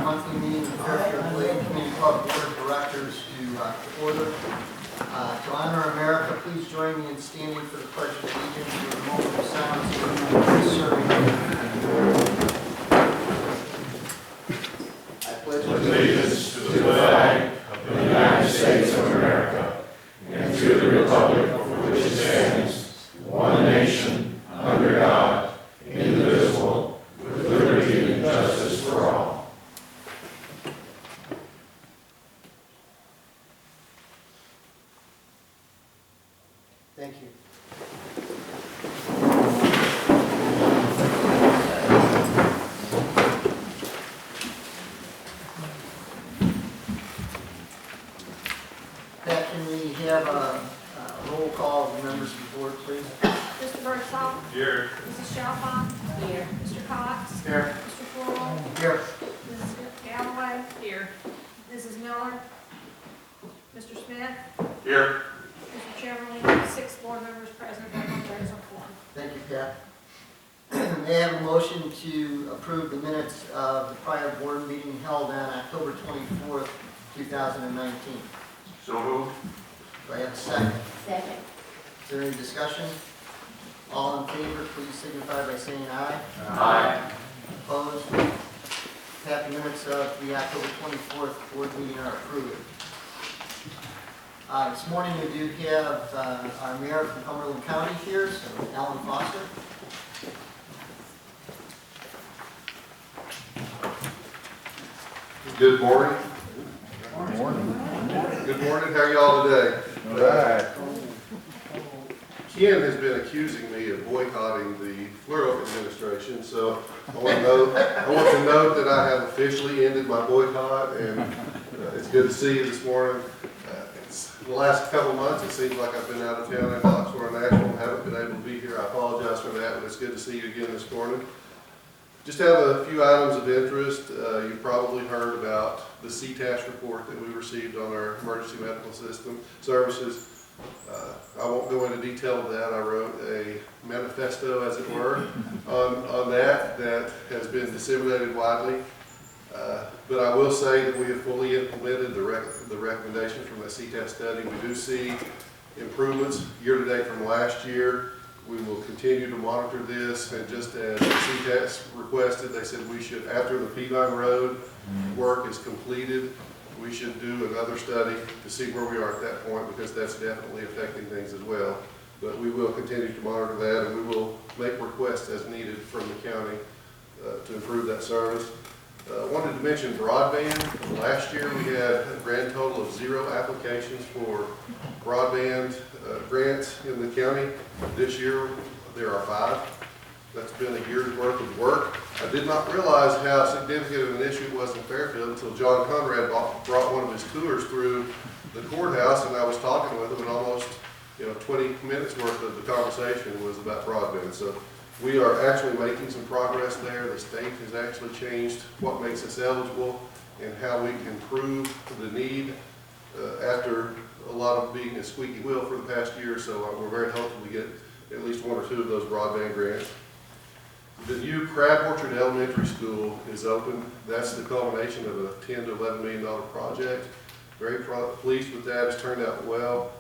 monthly meeting of the Fairfield Glade Community Club Board of Directors to order. To honor America, please join me in standing for the Pledge of Allegiance with a moment of silence for the serving. I pledge allegiance to the flag of the United States of America and to the republic for which it stands, one nation, under God, indivisible, with liberty and justice for all. Thank you. Pat, can we have a roll call of the members of the board, please? Mr. Birdsall. Here. Mrs. Chalfant. Here. Mr. Cox. Here. Mr. Floral. Here. Mrs. Galloway. Here. Mrs. Miller. Mr. Smith. Here. Mr. Chairman, we have 6 board members present, but there is a quorum. Thank you, Pat. May I have a motion to approve the minutes of the prior board meeting held on October 24th, 2019? So moved. Do I have a second? Second. Is there any discussion? All in favor, please signify by saying aye. Aye. Opposed? Pat, the minutes of the October 24th board meeting are approved. This morning we do have our mayor from Cumberland County here, so Alan Foster. Good morning. Good morning. How are y'all today? All right. Ken has been accusing me of boycotting the Fleur administration, so I want to note that I have officially ended my boycott, and it's good to see you this morning. The last couple of months, it seems like I've been out of town in Oxford and Nashville and haven't been able to be here. I apologize for that, but it's good to see you again this morning. Just have a few items of interest. You've probably heard about the CTAS report that we received on our emergency medical system services. I won't go into detail of that. I wrote a manifesto, as it were, on that has been disseminated widely. But I will say that we have fully implemented the recommendation from the CTAS study. We do see improvements year to date from last year. We will continue to monitor this, and just as the CTAS requested, they said we should, after the Peavine Road work is completed, we should do another study to see where we are at that point, because that's definitely affecting things as well. But we will continue to monitor that, and we will make requests as needed from the county to improve that service. I wanted to mention broadband. Last year we had a grand total of 0 applications for broadband grants in the county. This year there are 5. That's been a year's worth of work. I did not realize how significant of an issue it was in Fairfield until John Conrad brought one of his tours through the courthouse, and I was talking with him, and almost 20 minutes worth of the conversation was about broadband. So we are actually making some progress there. The state has actually changed what makes us eligible and how we can prove the need after a lot of being a squeaky wheel for the past year. So we're very hopeful to get at least 1 or 2 of those broadband grants. The new Crab Orchard Elementary School is open. That's the culmination of a $10 to $11 million project. Very pleased with that. It's turned out well.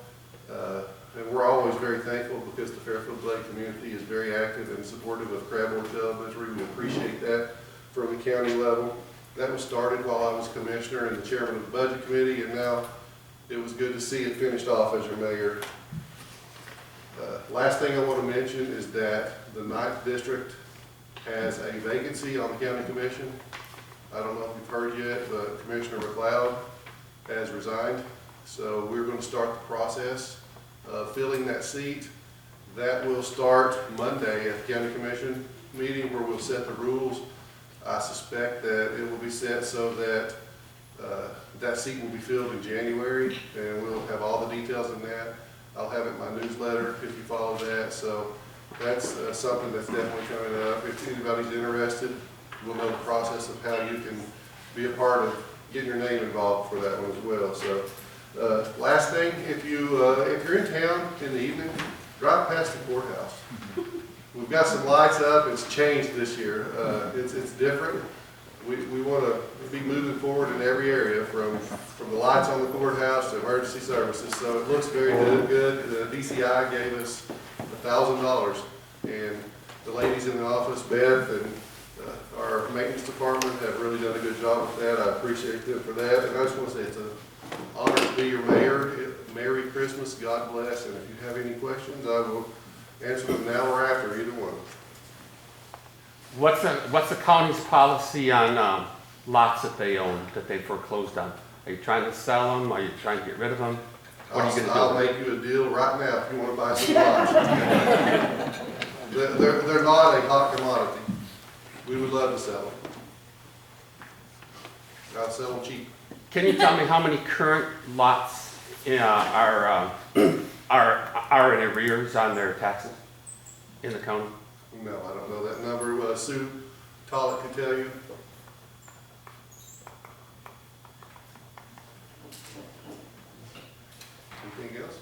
And we're always very thankful, because the Fairfield Glade community is very active and supportive of Crab Orchard Elementary. We appreciate that from the county level. That was started while I was commissioner and the chairman of the budget committee, and now it was good to see it finished off as your mayor. Last thing I want to mention is that the 9th district has a vacancy on the county commission. I don't know if you've heard yet, but Commissioner McLeod has resigned. So we're going to start the process of filling that seat. That will start Monday at the county commission meeting, where we'll set the rules. I suspect that it will be set so that that seat will be filled in January, and we'll have all the details in that. I'll have it in my newsletter if you follow that. So that's something that's definitely coming up. If anybody's interested, we'll know the process of how you can be a part of getting your name involved for that one as well. So last thing, if you're in town in the evening, drive past the courthouse. We've got some lights up. It's changed this year. It's different. We want to be from the lights on the courthouse to emergency services. So it looks very good. The DCI gave us $1,000, and the ladies in the office, Beth and our maintenance department, have really done a good job with that. I appreciate them for that. And I just want to say it's an honor to be your mayor. Merry Christmas, God bless, and if you have any questions, I will answer them now or after, either one. What's the county's policy on lots that they own, that they foreclosed on? Are you trying to sell them? Are you trying to get rid of them? What are you gonna do? I'll make you a deal right now if you want to buy some lots. They're not a hot commodity. We would love to sell them. I'll sell them cheap. Can you tell me how many current lots are in arrears on their taxes in the county? No, I don't know that number. Sue Tollett can tell you. Anything else?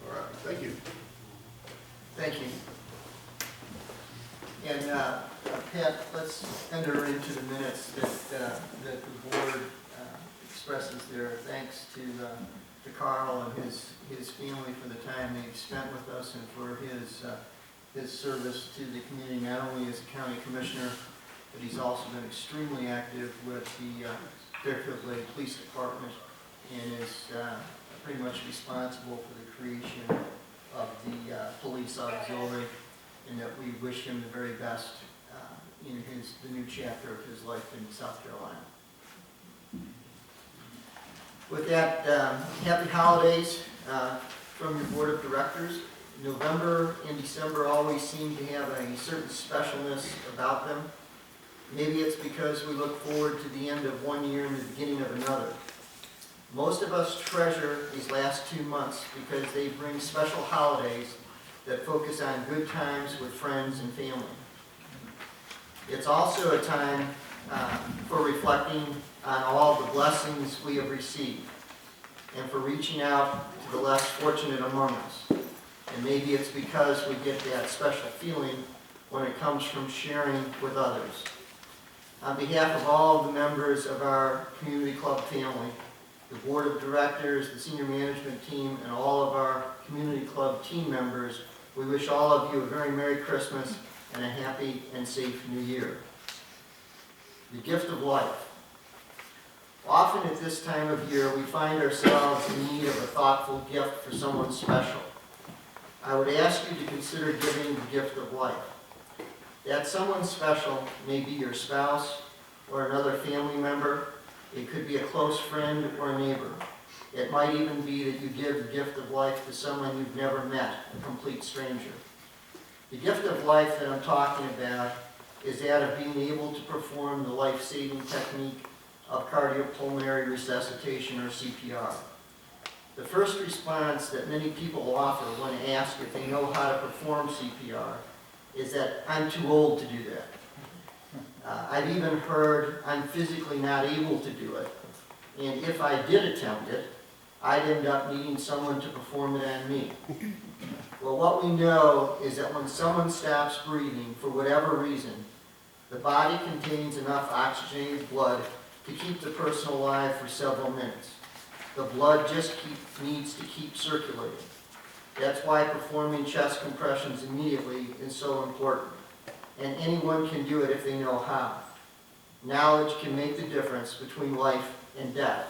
All right, thank you. Thank you. And Pat, let's enter into the minutes that the board expresses their thanks to Carl and his family for the time they've spent with us and for his service to the community, not only as a county commissioner, but he's also been extremely active with the Fairfield Glade Police Department and is pretty much responsible for the creation of the police auxiliary, and that we wish him the very best in the new chapter of his life in South Carolina. With that, happy holidays from your board of directors. November and December always seem to have a certain specialness about them. Maybe it's because we look forward to the end of one year and the beginning of another. Most of us treasure these last 2 months because they bring special holidays that focus on good times with friends and family. It's also a time for reflecting on all the blessings we have received and for reaching out to the less fortunate among us. And maybe it's because we get that special feeling when it comes from sharing with others. On behalf of all of the members of our community club family, the board of directors, the senior management team, and all of our community club team members, we wish all of you a very Merry Christmas and a happy and safe New Year. The gift of life. Often at this time of year, we find ourselves in need of a thoughtful gift for someone special. I would ask you to consider giving the gift of life. That someone special may be your spouse or another family member. It could be a close friend or a neighbor. It might even be that you give the gift of life to someone you've never met, a complete stranger. The gift of life that I'm talking about is that of being able to perform the life-saving technique of cardiopulmonary resuscitation, or CPR. The first response that many people offer when asked if they know how to perform CPR is that I'm too old to do that. I've even heard I'm physically not able to do it, and if I did attempt it, I'd end up needing someone to perform it on me. Well, what we know is that when someone stops breathing for whatever reason, the body contains enough oxygenated blood to keep the person alive for several minutes. The blood just needs to keep circulating. That's why performing chest compressions immediately is so important. And anyone can do it if they know how. Knowledge can make the difference between life and death.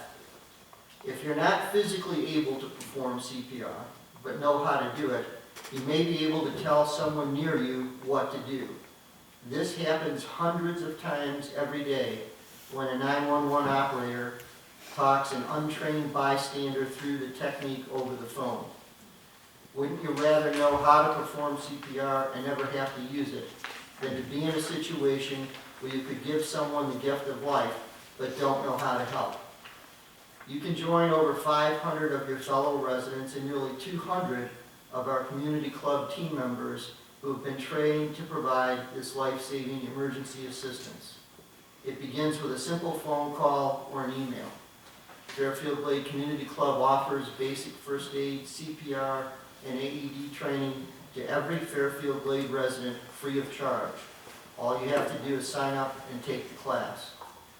If you're not physically able to perform CPR, but know how to do it, you may be able to tell someone near you what to do. This happens hundreds of times every day when a 911 operator talks an untrained bystander through the technique over the phone. Wouldn't you rather know how to perform CPR and never have to use it than to be in a situation where you could give someone the gift of life but don't know how to help? You can join over 500 of your fellow residents and nearly 200 of our community club team members who have been trained to provide this life-saving emergency assistance. It begins with a simple phone call or an email. Fairfield Glade Community Club offers basic first aid, CPR, and AED training to every Fairfield Glade resident free of charge. All you have to do is sign up and take the class.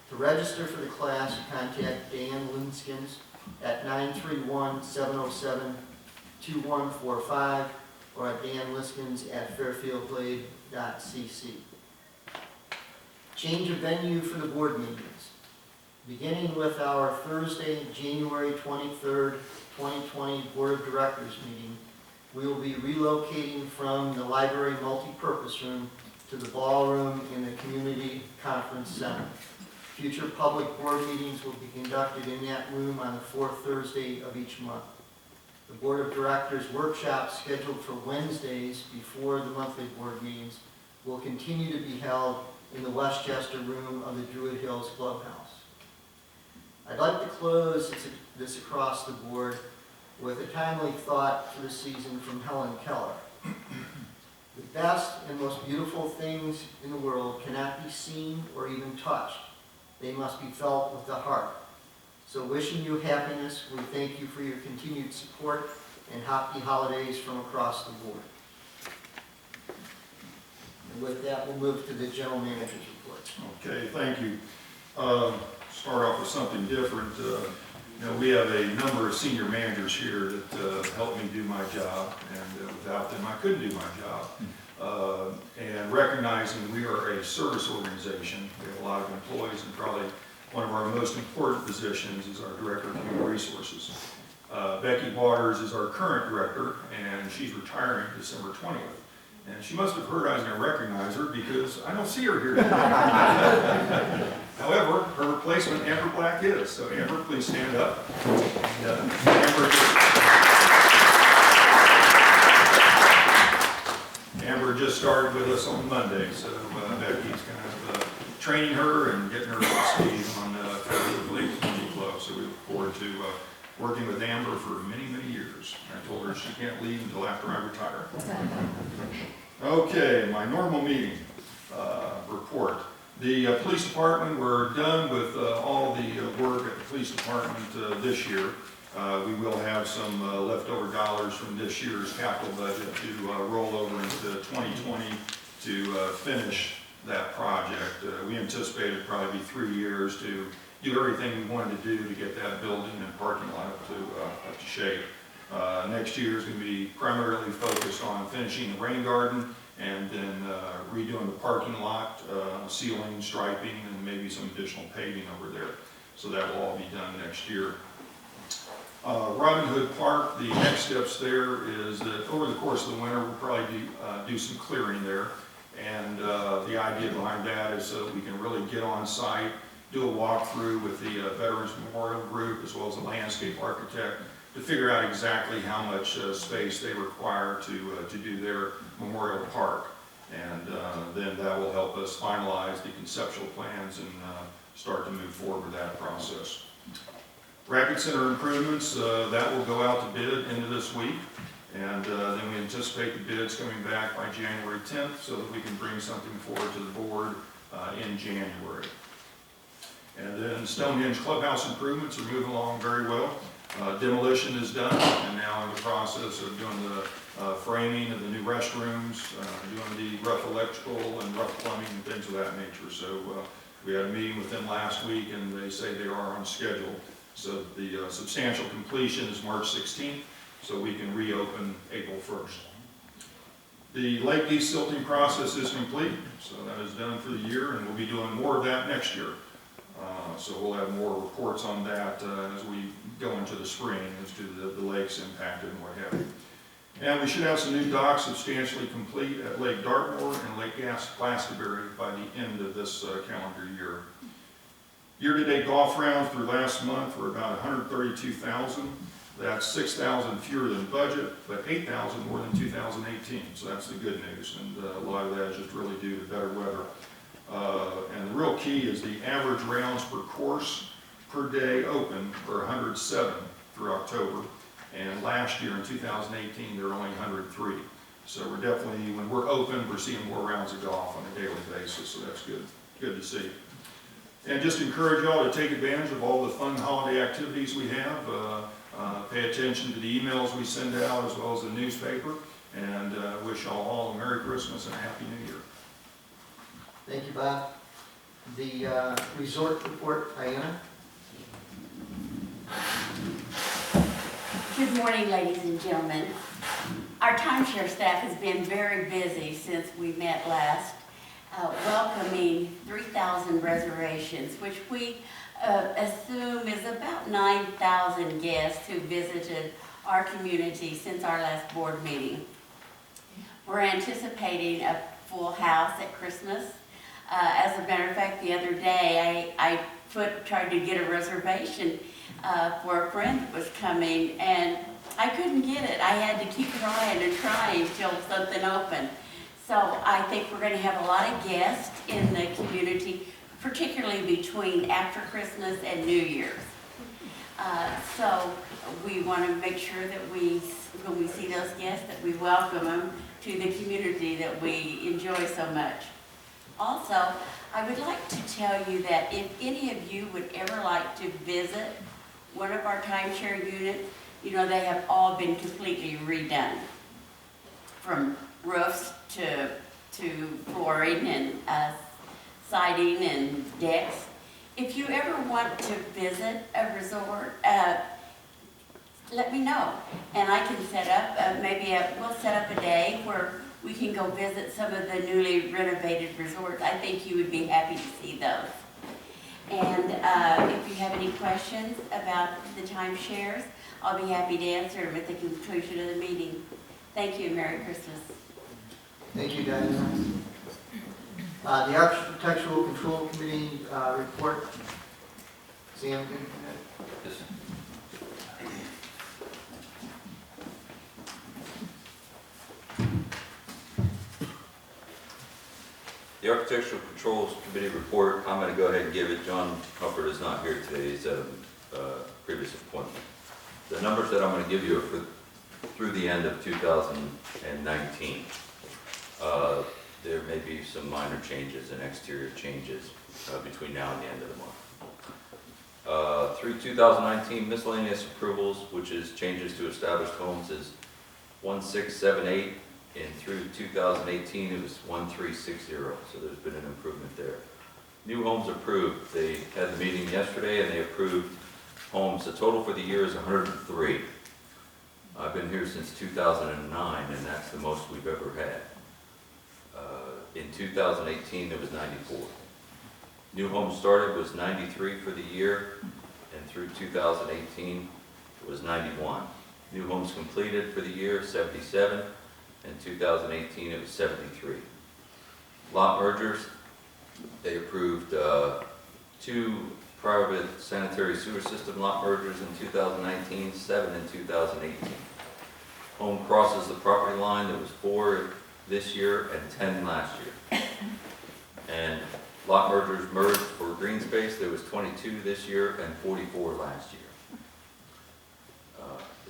To register for the class, contact Dan Linskins at 931-707-2145 or at danliskins@fairfieldglade.cc. Change of venue for the board meetings. Beginning with our Thursday, January 23rd, 2020 Board of Directors meeting, we will be relocating from the library multipurpose room to the ballroom in the Community Conference Center. Future public board meetings will be conducted in that room on the fourth Thursday of each month. The Board of Directors workshop scheduled for Wednesdays before the monthly board meetings will continue to be held in the Westchester room of the Druid Hills Clubhouse. I'd like to close this across the board with a timely thought for the season from Helen Keller. The best and most beautiful things in the world cannot be seen or even touched. They must be felt with the heart. So wishing you happiness, we thank you for your continued support and happy holidays from across the board. And with that, we'll move to the general manager's report. Okay, thank you. Start off with something different. We have a number of senior managers here that help me do my job, and without them I couldn't do my job. And recognizing we are a service organization, we have a lot of employees, and probably one of our most important positions is our Director of Human Resources. Becky Waters is our current director, and she's retiring December 20th. And she must have heard I was going to recognize her because I don't see her here today. However, her replacement, Amber Black, is. So Amber, please stand up. And, Amber just started with us on Monday, so Becky's kind of training her and getting her up to speed on Fairfield Glade Community Club. So we look forward to working with Amber for many, many years. I told her she can't leave until after I retire. Okay, my normal meeting report. The police department, we're done with all the work at the police department this year. We will have some leftover dollars from this year's capital budget to roll over into 2020 to finish that project. We anticipated probably 3 years to do everything we wanted to do to get that building and parking lot up to shape. Next year is going to be primarily focused on finishing the rain garden and then redoing the parking lot, sealing, striping, and maybe some additional paving over there. So that will all be done next year. Robin Hood Park, the next steps there is that over the course of the winter we'll probably do some clearing there. And the idea behind that is so that we can really get on site, do a walkthrough with the Veterans Memorial Group as well as the landscape architect to figure out exactly how much space they require to do their memorial park. And then that will help us finalize the conceptual plans and start to move forward with that process. Racket Center improvements, that will go out to bid into this week. And then we anticipate the bids coming back by January 10th so that we can bring something forward to the board in January. And then Stonehenge Clubhouse improvements are moving along very well. Demolition is done, and now in the process of doing the framing of the new restrooms, doing the rough electrical and rough plumbing and things of that nature. So we had a meeting with them last week, and they say they are on schedule. So the substantial completion is March 16th, so we can reopen April 1st. The lake desilting process is complete, so that is done for the year, and we'll be doing more of that next year. So we'll have more reports on that as we go into the spring as to the lakes impacted and what have you. And we should have some new docks substantially complete at Lake Dartmoor and Lake Glastonbury by the end of this calendar year. Year-to-date golf rounds through last month were about 132,000. That's 6,000 fewer than budget, but 8,000 more than 2018. So that's the good news, and a lot of that is just really due to better weather. And the real key is the average rounds per course per day open were 107 through October. And last year in 2018, there were only 103. So we're definitely, when we're open, we're seeing more rounds of golf on a daily basis. So that's good to see. And just encourage y'all to take advantage of all the fun holiday activities we have. Pay attention to the emails we send out as well as the newspaper. And wish y'all all a Merry Christmas and a Happy New Year. Thank you, Bob. The resort report, Diana. Good morning, ladies and gentlemen. Our timeshare staff has been very busy since we met last, welcoming 3,000 reservations, which we assume is about 9,000 guests who visited our community since our last board meeting. We're anticipating a full house at Christmas. As a matter of fact, the other day I tried to get a reservation for a friend that was coming, and I couldn't get it. I had to keep trying and trying until something opened. So I think we're going to have a lot of guests in the community, particularly between after Christmas and New Year's. So we want to make sure that when we see those guests, that we welcome them to the community that we enjoy so much. Also, I would like to tell you that if any of you would ever like to visit one of our timeshare units, you know, they have all been completely redone, from roofs to flooring and siding and decks. If you ever want to visit a resort, let me know, and I can set up, we'll set up a day where we can go visit some of the newly renovated resorts. I think you would be happy to see those. And if you have any questions about the timeshares, I'll be happy to answer them at the conclusion of the meeting. Thank you, and Merry Christmas. Thank you, Diana. The Architectural Control Committee report. Sam, good? Yes. The Architectural Controls Committee report, I'm going to go ahead and give it. John Hufford is not here today. He's at a previous appointment. The numbers that I'm going to give you are through the end of 2019. There may be some minor changes and exterior changes between now and the end of the month. Through 2019, miscellaneous approvals, which is changes to established homes, is 1678. And through 2018, it was 1360, so there's been an improvement there. New homes approved. They had the meeting yesterday and they approved homes. The total for the year is 103. I've been here since 2009, and that's the most we've ever had. In 2018, there was 94. New homes started was 93 for the year, and through 2018, it was 91. New homes completed for the year, 77. In 2018, it was 73. Lot mergers, they approved 2 private sanitary sewer system lot mergers in 2019, 7 in 2018. Home crosses the property line, there was 4 this year and 10 last year. And lot mergers merged for green space, there was 22 this year and 44 last year.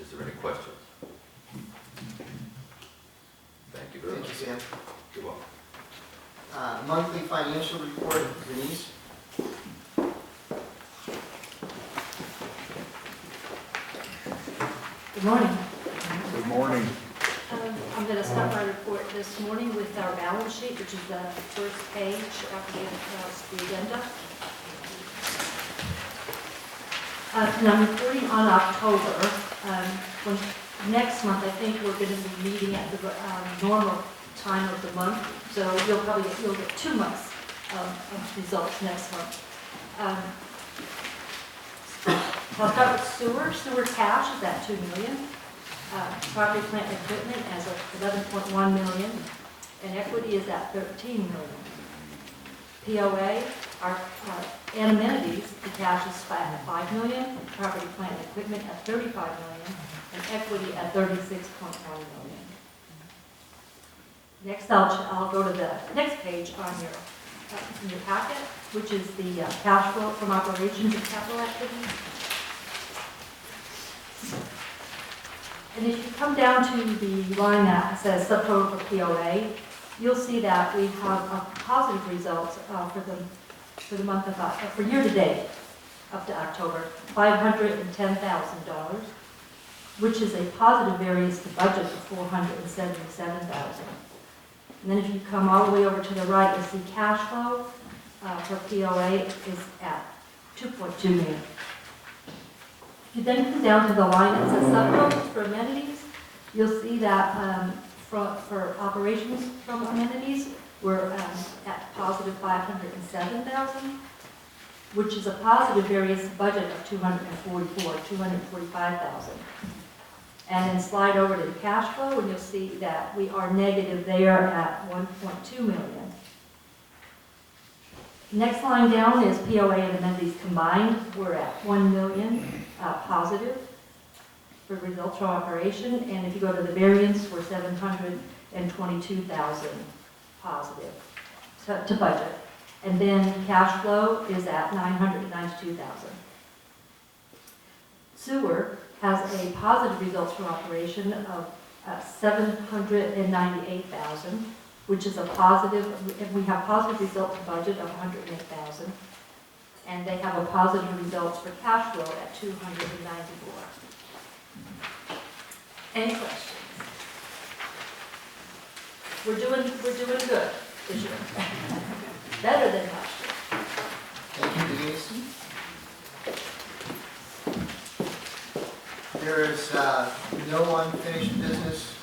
Is there any questions? Thank you very much. Thank you, Sam. You're welcome. Monthly financial report, Denise. Good morning. Good morning. I'm going to start my report this morning with our balance sheet, which is the first page after the agenda. And I'm reporting on October. Next month, I think we're going to be meeting at the normal time of the month, so you'll get 2 months of results next month. I'll start with sewer. Sewer cash is at $2 million. Property, plant, and equipment as of $11.1 million, and equity is at $13 million. POA, and amenities, the cash is at $5 million, property, plant, and equipment at $35 million, and equity at $36.1 million. Next, I'll go to the next page on in your packet, which is the cash flow from operations and capital activities. And if you come down to the line that says subtotal for POA, you'll see that we have a positive results for the month of for year to date up to October, $510,000, which is a positive variance to budget of $477,000. And then if you come all the way over to the right, you'll see cash flow for POA is at 2.2 million. If you then come down to the line that says subtotals for amenities, you'll see that for operations from amenities, we're at positive 507,000, which is a positive various budget of 245,000. And then slide over to the cash flow, and you'll see that we are negative there at 1.2 million. Next line down is POA and amenities combined. We're at 1 million positive for results from operation. And if you go to the variance, we're 722,000 positive to budget. And then cash flow is at 992,000. Sewer has a positive results from operation of 798,000, which is a positive, and we have positive results budget of 108,000, and they have a positive results for cash flow at 294. Any questions? We're doing good this year. Better than last year. Thank you, Denise. There is no unfinished business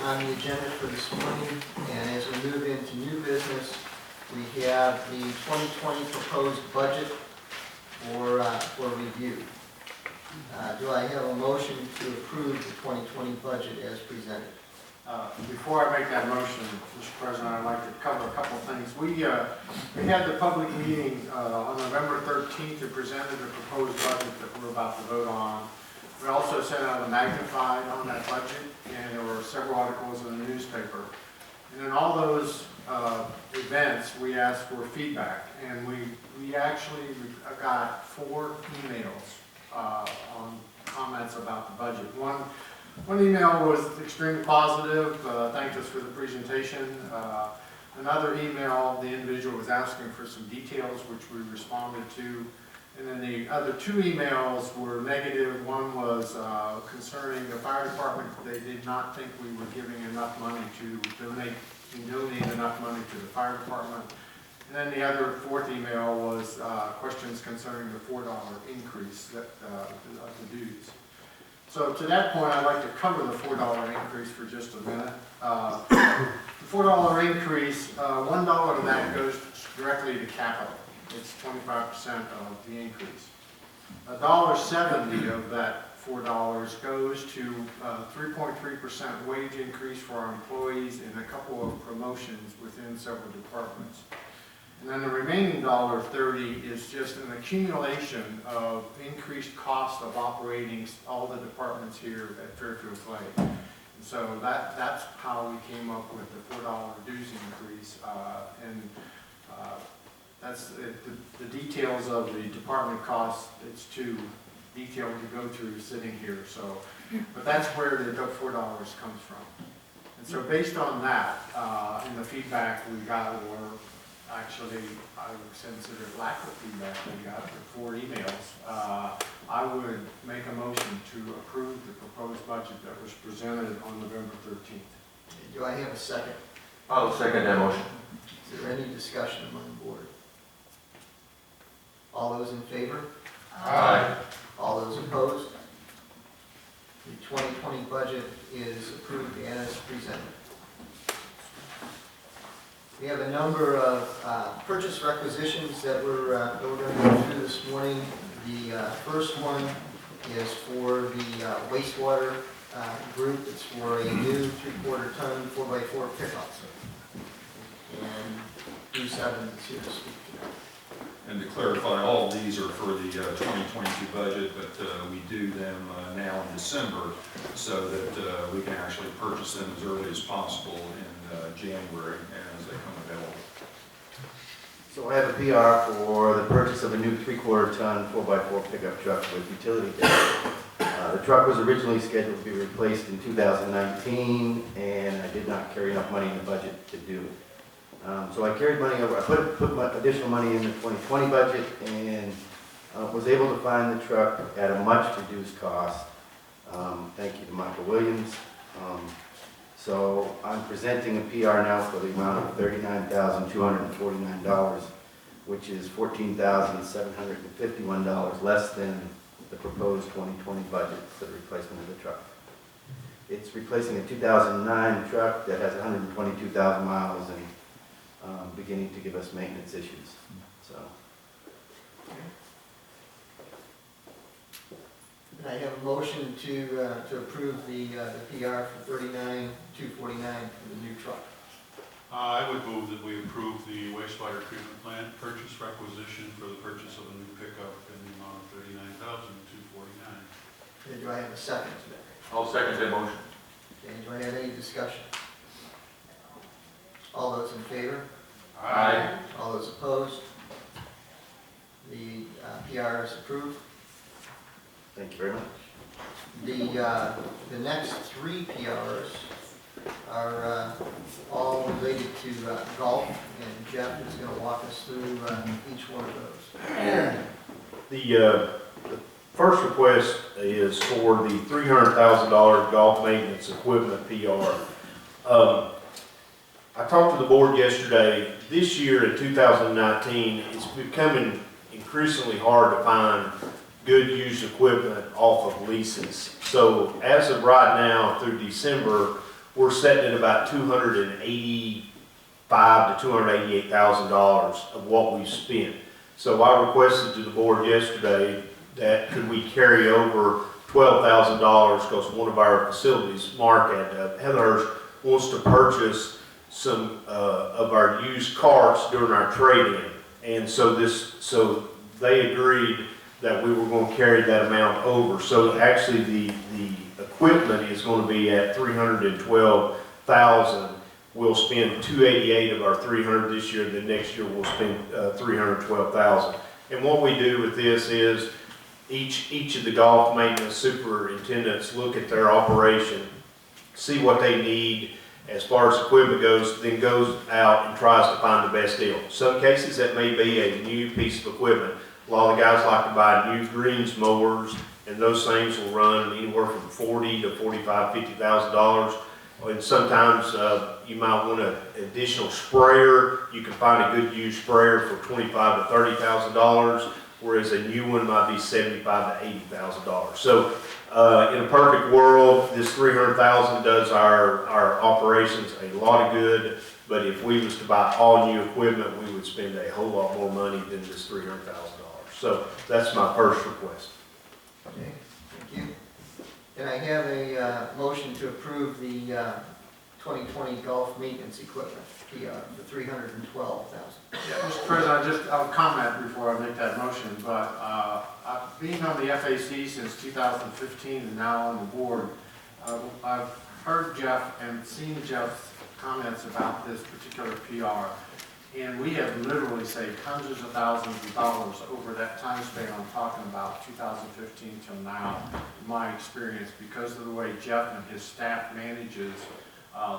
on the agenda for this morning, and as we move into new business, we have the 2020 proposed budget for review. Do I have a motion to approve the 2020 budget as presented? Before I make that motion, Mr. President, I'd like to cover a couple of things. We had the public meeting on November 13th and presented the proposed budget that we're about to vote on. We also sent out a magnified on that budget, and there were several articles in the newspaper. And in all those events, we asked for feedback, and we actually got 4 emails on comments about the budget. One email was extremely positive, thanked us for the presentation. Another email, the individual was asking for some details, which we responded to. And then the other 2 emails were negative. One was concerning the fire department. They did not think we were giving enough money to donate enough money to the fire department. And then the other 4th email was questions concerning the $4 increase of the dues. So to that point, I'd like to cover the $4 increase for just a minute. The $4 increase, $1 of that goes directly to capital. It's 25% of the increase. $1.70 of that $4 goes to 3.3% wage increase for our employees and a couple of promotions within several departments. And then the remaining $1.30 is just an accumulation of increased cost of operating all the departments here at Fairfield Glade. And so that's how we came up with the $4 dues increase. That's the details of the department costs. It's too detailed to go through sitting here. So, but that's where the $4 comes from. And so based on that, and the feedback we got, or actually I would consider it lack of feedback we got with 4 emails, I would make a motion to approve the proposed budget that was presented on November 13th. Do I have a second? I'll second that motion. Is there any discussion among the board? All those in favor? Aye. All those opposed? The 2020 budget is approved as presented. We have a number of purchase requisitions that we're going to go through this morning. The first one is for the wastewater group. It's for a new 3/4 ton 4x4 pickup. And Bruce Evans is here to speak to that. And to clarify, all of these are for the 2022 budget, but we do them now in December so that we can actually purchase them as early as possible in January as they come available. So I have a PR for the purchase of a new 3/4 ton 4x4 pickup truck with utility deck. The truck was originally scheduled to be replaced in 2019, and I did not carry enough money in the budget to do it. So I carried money over. I put my additional money in the 2020 budget and was able to find the truck at a much reduced cost. Thank you to Michael Williams. So I'm presenting a PR now for the amount of $39,249. which is $14,751 less than the proposed 2020 budget for the replacement of the truck. It's replacing a 2009 truck that has 122,000 miles and beginning to give us maintenance issues. So, And I have a motion to approve the PR for $39,249 for the new truck. I would move that we approve the wastewater treatment plant purchase requisition for the purchase of a new pickup in the amount of $39,249. Okay, do I have a second to that? I'll second that motion. Okay, do I have any discussion? All those in favor? Aye. All those opposed? The PR is approved. thank you very much. The next three PRs are all related to golf, and Jeff is going to walk us through each one of those. The first request is for the $300,000 golf maintenance equipment PR. I talked to the board yesterday. This year in 2019, it's becoming increasingly hard to find good used equipment off of leases. So as of right now, through December, we're setting at about $285,000 to $288,000 of what we've spent. So I requested to the board yesterday that could we carry over $12,000 because one of our facilities, Mark at Heatherhurst, wants to purchase some of our used carts during our trade-in. And so they agreed that we were going to carry that amount over. So actually the equipment is going to be at $312,000. We'll spend $288,000 of our $300,000 this year. The next year we'll spend $312,000. And what we do with this is each of the golf maintenance superintendents look at their operation, see what they need as far as equipment goes, then goes out and tries to find the best deal. Some cases that may be a new piece of equipment. A lot of guys like to buy new greens mowers, and those things will run anywhere from $40,000 to $45,000, $50,000. And sometimes you might want an additional sprayer. You can find a good used sprayer for $25,000 to $30,000, whereas a new one might be $75,000 to $80,000. So in a perfect world, this $300,000 does our operations a lot of good. But if we was to buy all new equipment, we would spend a whole lot more money than this $300,000. So that's my first request. Okay, thank you. Can I have a motion to approve the 2020 golf maintenance equipment PR for $312,000? Yeah, Mr. President, I'll comment before I make that motion, but being on the FAC since 2015 and now on the board, I've heard Jeff and seen Jeff's comments about this particular PR, and we have literally saved hundreds of thousands of dollars over that time span I'm talking about, 2015 till now, in my experience, because of the way Jeff and his staff manages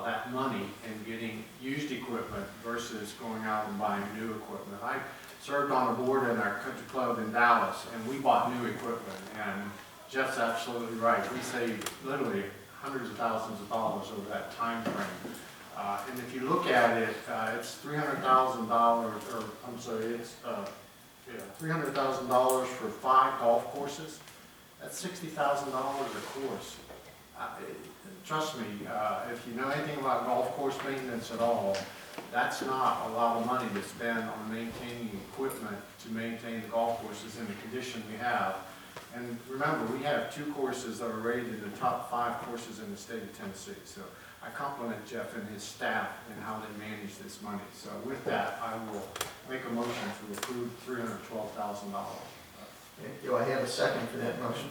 that money and getting used equipment versus going out and buying new equipment. I served on a board in our country club in Dallas, and we bought new equipment, and Jeff's absolutely right. We saved literally hundreds of thousands of dollars over that time frame. And if you look at it, it's $300,000, or I'm sorry, it's $300,000 for 5 golf courses. That's $60,000 a course. Trust me, if you know anything about golf course maintenance at all, that's not a lot of money to spend on maintaining equipment to maintain the golf courses in the condition we have. And remember, we have 2 courses that are rated in the top 5 courses in the state of Tennessee. So I compliment Jeff and his staff in how they manage this money. So with that, I will make a motion to approve $312,000. Okay, do I have a second for that motion?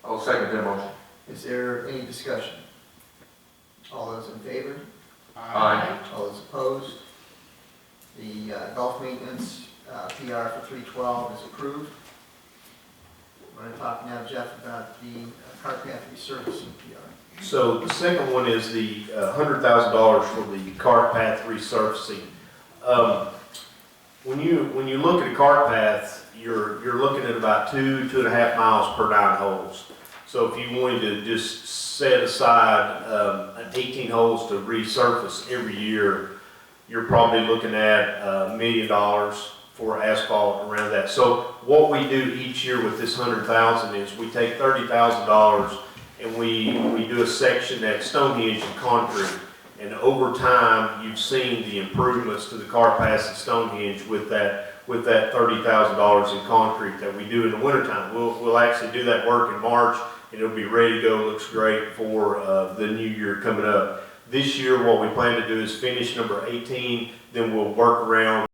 I'll second that motion. Is there any discussion? All those in favor? Aye. All those opposed? The golf maintenance PR for $312,000 is approved. We're going to talk now, Jeff, about the cart path resurfacing PR. So the second one is the $100,000 for the cart path resurfacing. When you look at a cart path, you're looking at about 2.5 miles per 9 holes. So if you wanted to just set aside 18 holes to resurface every year, you're probably looking at $1 million for asphalt around that. So what we do each year with this 100,000 is we take $30,000 and we do a section at Stonehenge in concrete. And over time, you've seen the improvements to the car pass at Stonehenge with that $30,000 in concrete that we do in the wintertime. We'll actually do that work in March, and it'll be ready to go. Looks great for the new year coming up. This year, what we plan to do is finish number 18, then we'll work around